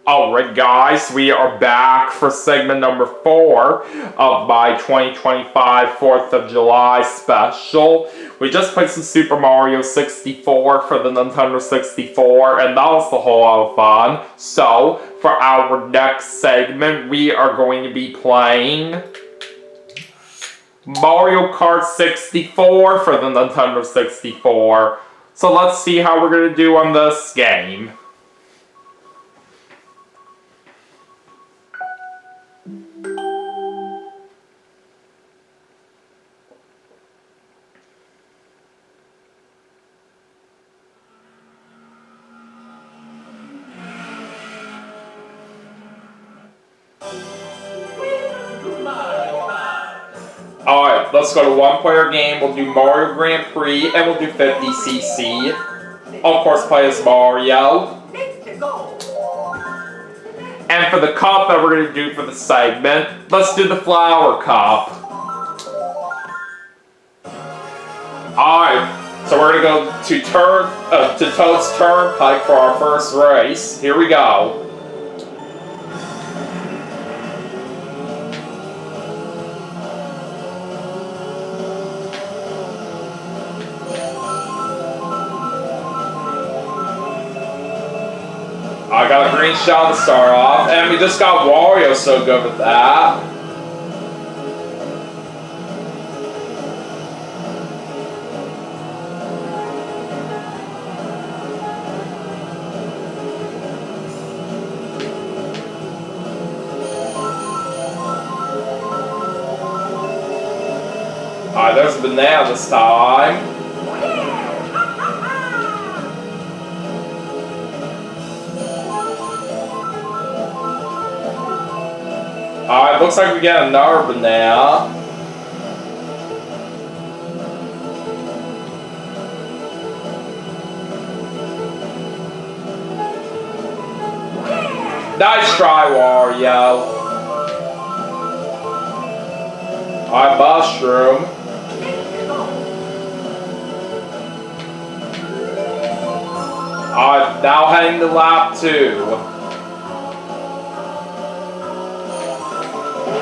Alright guys, we are back for segment number 4 of my 2025 4th of July special. We just played some Super Mario 64 for the Nintendo 64 and that was a whole lot of fun. So, for our next segment, we are going to be playing Mario Kart 64 for the Nintendo 64. So let's see how we're going to do on this game. Alright, let's go to one-player game. We'll do Mario Grand Prix, and we'll do 50cc. Of course, play as Mario. And for the cup that we're going to do for the segment, let's do the Flower Cup. Alright, so we're going to go to Toad's Turnpike for our first race. Here we go. I got a green shell to start off, and we just got Wario so good with that. Alright, there's a banana this time. Alright, looks like we get another banana. Nice try, Wario. Alright, mushroom. Alright, now heading to lap 2.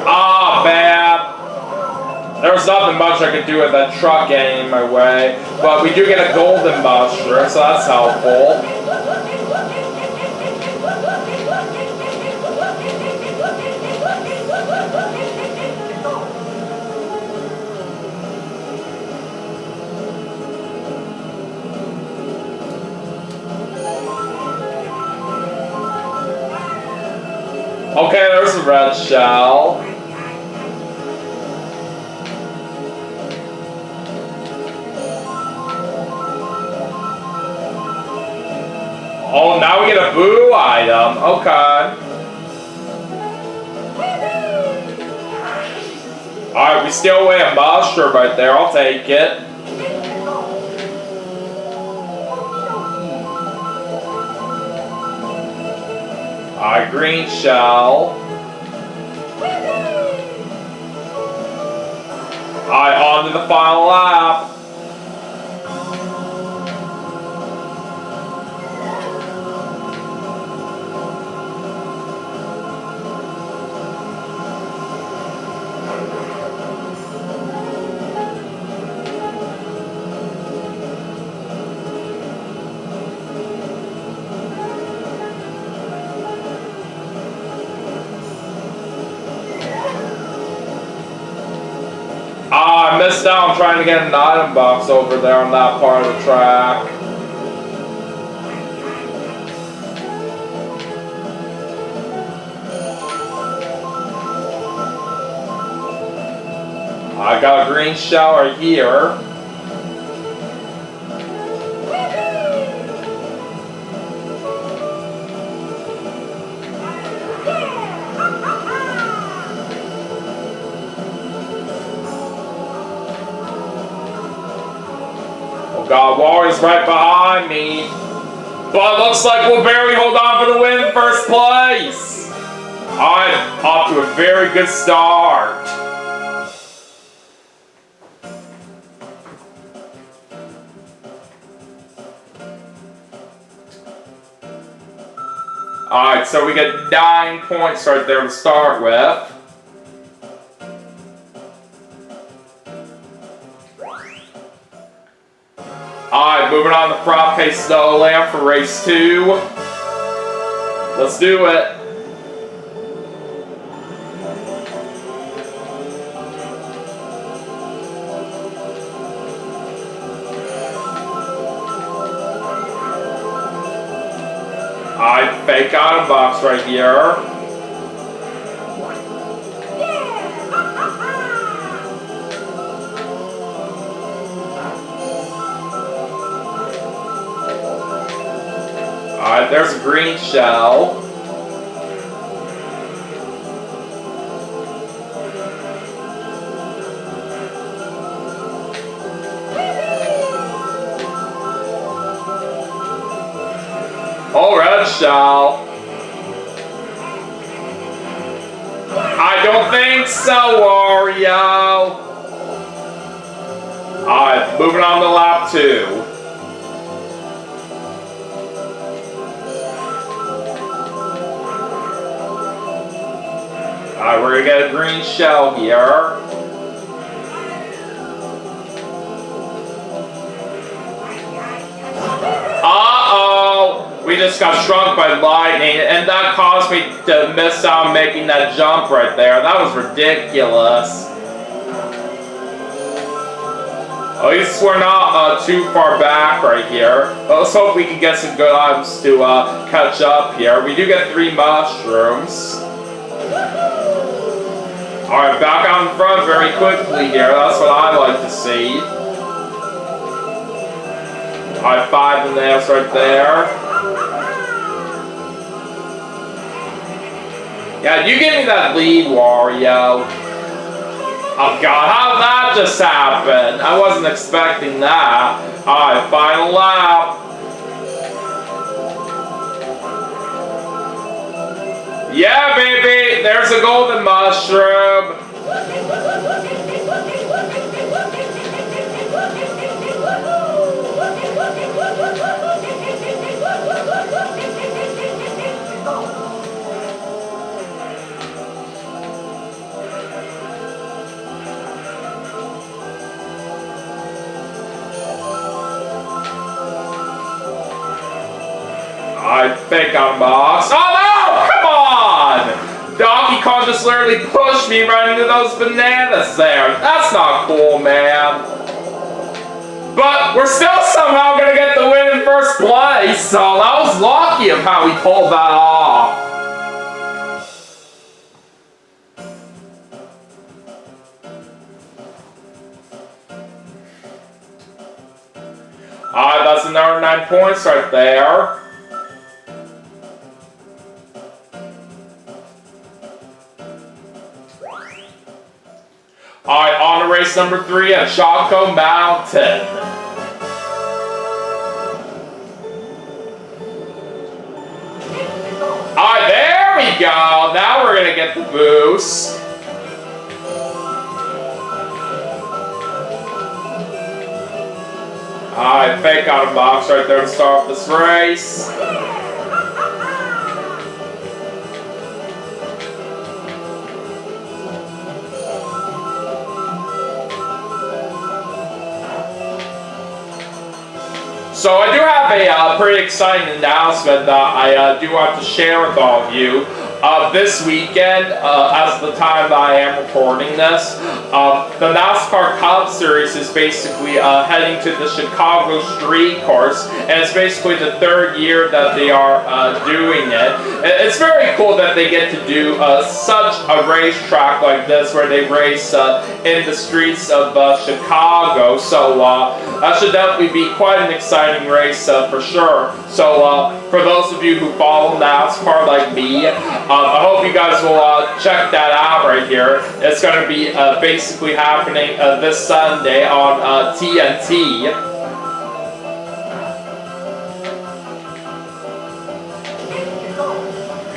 Ah, man. There was nothing much I could do with that truck getting in my way. But we do get a golden mushroom, so that's helpful. Okay, there's a red shell. Oh, now we get a boo item. Okay. Alright, we steal away a mushroom right there. I'll take it. Alright, green shell. Alright, on to the final lap. Ah, I missed out on trying to get an item box over there on that part of the track. I got a green shell right here. God, Wario's right behind me. But it looks like we'll barely hold on for the win, first place. I'm off to a very good start. Alright, so we get 9 points right there to start with. Alright, moving on to Frappe Snowland for race 2. Let's do it. Alright, fake out of box right here. Alright, there's a green shell. Oh, red shell. I don't think so, Wario. Alright, moving on to lap 2. Alright, we're gonna get a green shell here. We just got struck by lightning, and that caused me to miss out making that jump right there. That was ridiculous. At least we're not too far back right here. But let's hope we can get some good items to catch up here. We do get 3 mushrooms. Alright, back out in front very quickly here. That's what I like to see. Alright, 5 in there right there. Yeah, you give me that lead, Wario. Oh god, how did that just happen? I wasn't expecting that. Alright, final lap. Yeah, baby, there's a golden mushroom. I think I'm boss. Oh no! Come on! Donkey Kong just literally pushed me right into those bananas there. That's not cool, man. But we're still somehow gonna get the win in first place, so that was lucky of how we pulled that off. Alright, that's another 9 points right there. Alright, on to race number 3 at Choco Mountain. Alright, there we go. Now we're gonna get the boost. Alright, fake out of box right there to start this race. So I do have a pretty exciting announcement that I do want to share with all of you. This weekend, as the time that I am recording this, the NASCAR Cup Series is basically heading to the Chicago Street Course, and it's basically the 3rd year that they are doing it. It's very cool that they get to do such a racetrack like this, where they race in the streets of Chicago, so that should definitely be quite an exciting race for sure. So for those of you who follow NASCAR like me, I hope you guys will check that out right here. It's going to be basically happening this Sunday on TNT.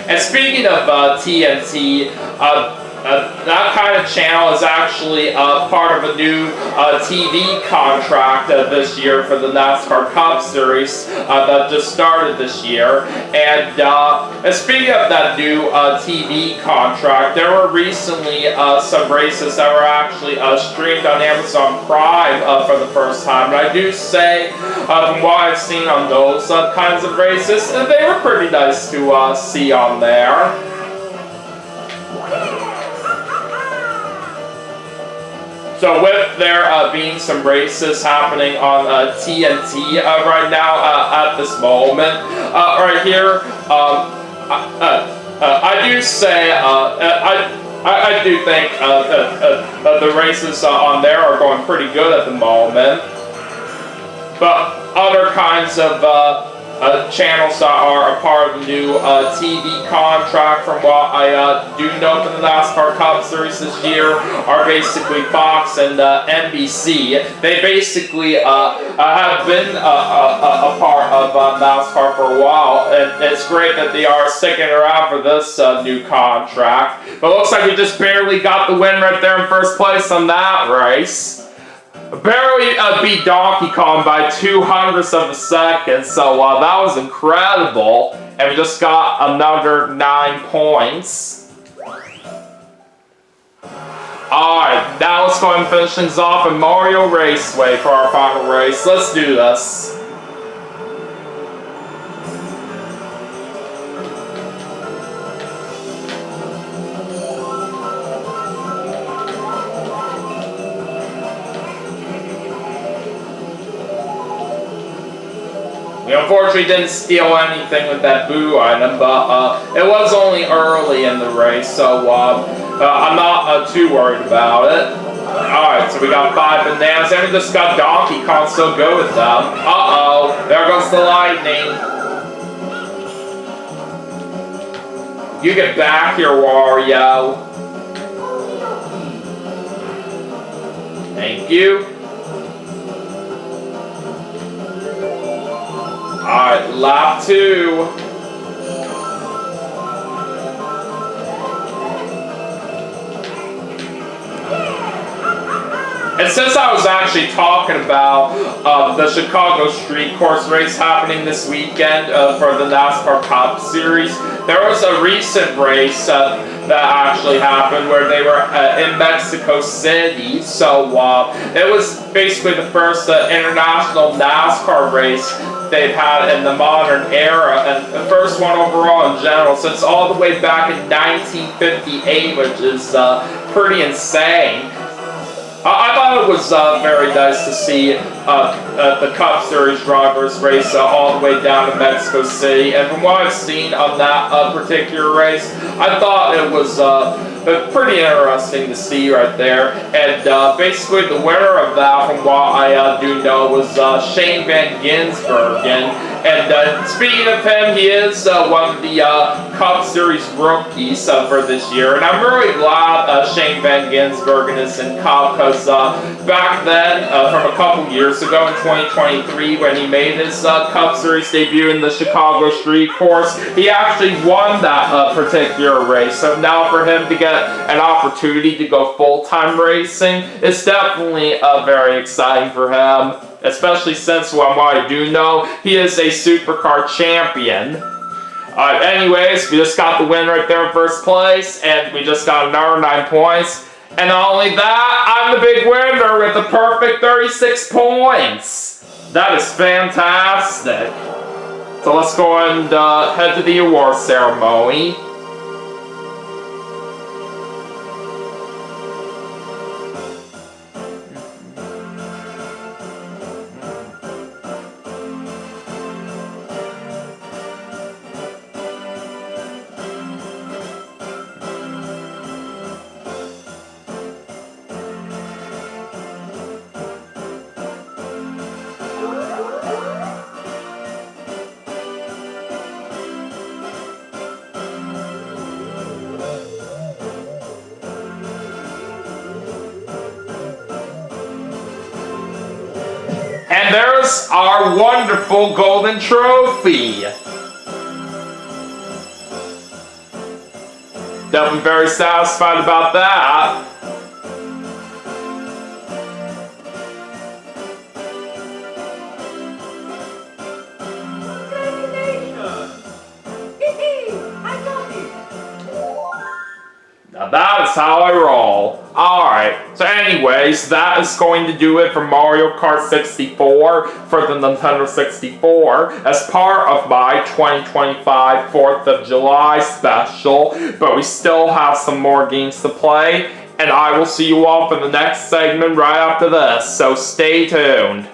And speaking of TNT, That kind of channel is actually part of a new TV contract this year for the NASCAR Cup Series that just started this year. And speaking of that new TV contract, there were recently some races that were actually streamed on Amazon Prime for the first time. And I do say, from what I've seen on those kinds of races, they were pretty nice to see on there. So with there being some races happening on TNT right now at this moment, right here, I do say I do think the races on there are going pretty good at the moment, but other kinds of channels that are a part of the new TV contract, from what I do know for the NASCAR Cup Series this year, are basically Fox and NBC. They basically have been a part of NASCAR for a while, and it's great that they are sticking around for this new contract. But it looks like we just barely got the win right there in first place on that race. Barely beat Donkey Kong by 2/100ths of a second, so that was incredible. And we just got another 9 points. Alright, now let's go and finish things off in Mario Raceway for our final race. Let's do this. We unfortunately didn't steal anything with that boo item, but it was only early in the race, so I'm not too worried about it. Alright, so we got 5 bananas, and we just got Donkey Kong, so go with them. Uh-oh, there goes the lightning. You get back here, Wario. Thank you. Alright, lap 2. And since I was actually talking about the Chicago Street Course race happening this weekend for the NASCAR Cup Series, there was a recent race that actually happened where they were in Mexico City. So it was basically the first international NASCAR race they've had in the modern era, and the first one overall in general since all the way back in 1958, which is pretty insane. I thought it was very nice to see the Cup Series drivers race all the way down to Mexico City, and from what I've seen on that particular race, I thought it was pretty interesting to see right there. And basically the winner of that, from what I do know, was Shane Van Gisbergen. And speaking of him, he is one of the Cup Series rookies for this year. And I'm really glad Shane Van Gisbergen is in Cup, because back then, from a couple years ago in 2023, when he made his Cup Series debut in the Chicago Street Course, he actually won that particular race. So now for him to get an opportunity to go full-time racing, it's definitely very exciting for him. Especially since, what I do know, he is a supercar champion. Anyways, we just got the win right there in first place, and we just got another 9 points. And not only that, I'm the big winner with a perfect 36 points. That is fantastic. So let's go and head to the award ceremony. And there's our wonderful golden trophy. Definitely very satisfied about that. Now that is how I roll. Alright, so anyways, that is going to do it for Mario Kart 64 for the Nintendo 64 as part of my 2025 4th of July special, but we still have some more games to play, and I will see you all for the next segment right after this, so stay tuned.